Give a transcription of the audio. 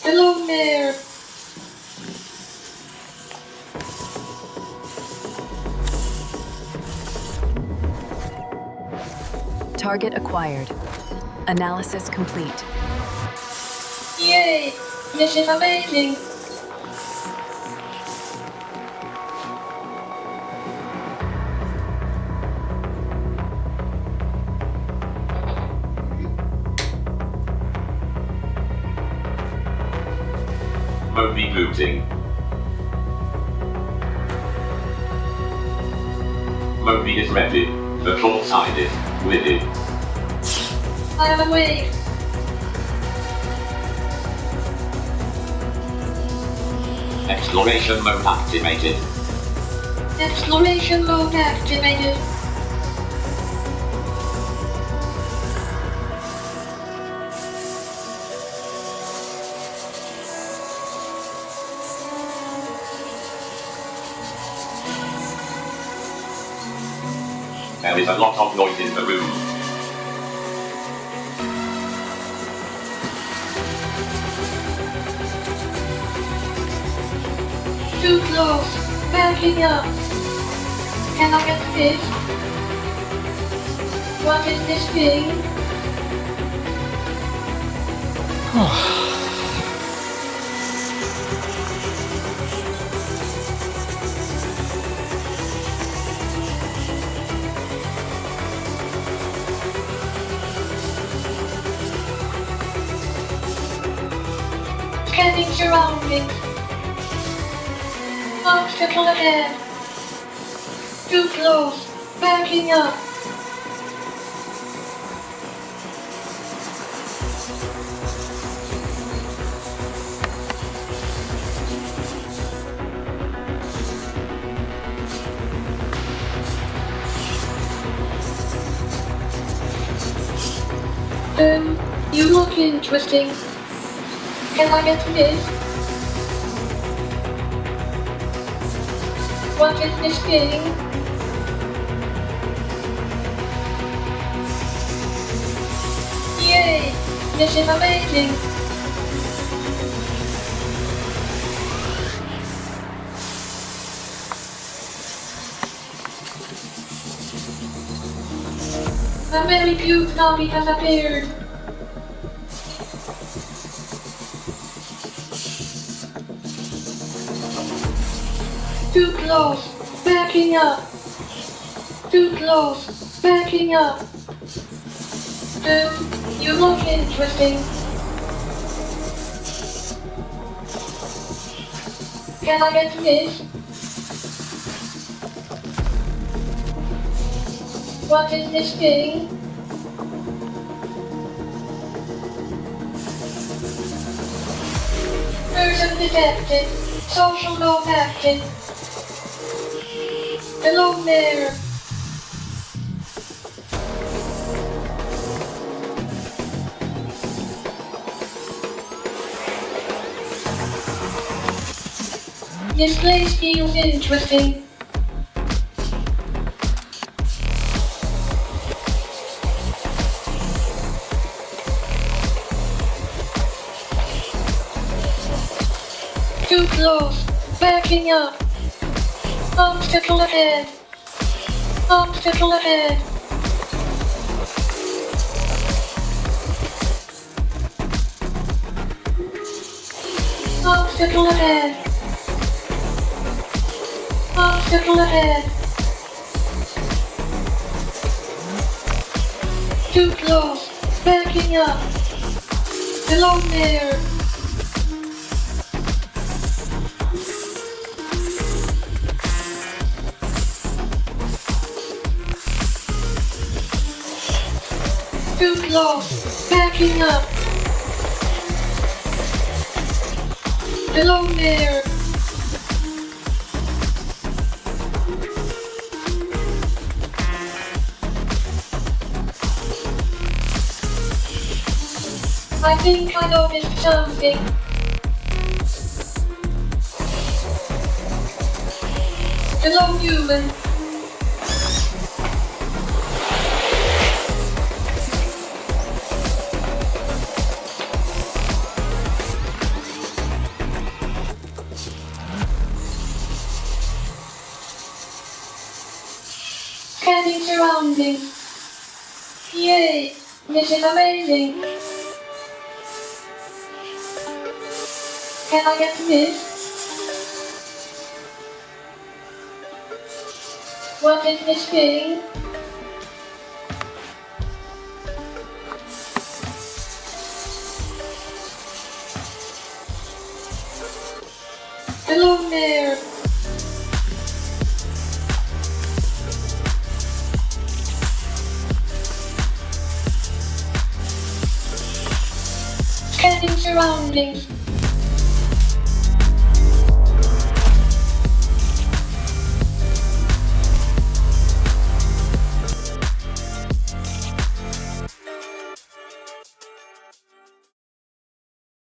Hello there. Target acquired. Analysis complete. Yay! This is amazing. Mode rebooting. Mode disrupted. The short-sighted. WiNNiE. I am awake. Exploration mode activated. Exploration mode activated. There is a lot of noise in the room. Too close. Backing up. Can I get this? What is this thing? Scanning surroundings. Obstacle ahead. Too close. Backing up. You look interesting. Can I get this? What is this thing? Yay! This is amazing! A very cute zombie has appeared. Too close, backing up. Too close, backing up. You look interesting. Can I get this? What is this thing? Person detected. Social mode active. Hello there. This place feels interesting. Too close. Backing up. Obstacle ahead. Obstacle ahead. Obstacle ahead. Obstacle ahead. Too close. Backing up. Hello there. Too close. Backing up. Hello there. I think I noticed something. Hello, human. surroundings. Yay! This is amazing! Can I get this? What is this thing? Hello there! Scanning surroundings.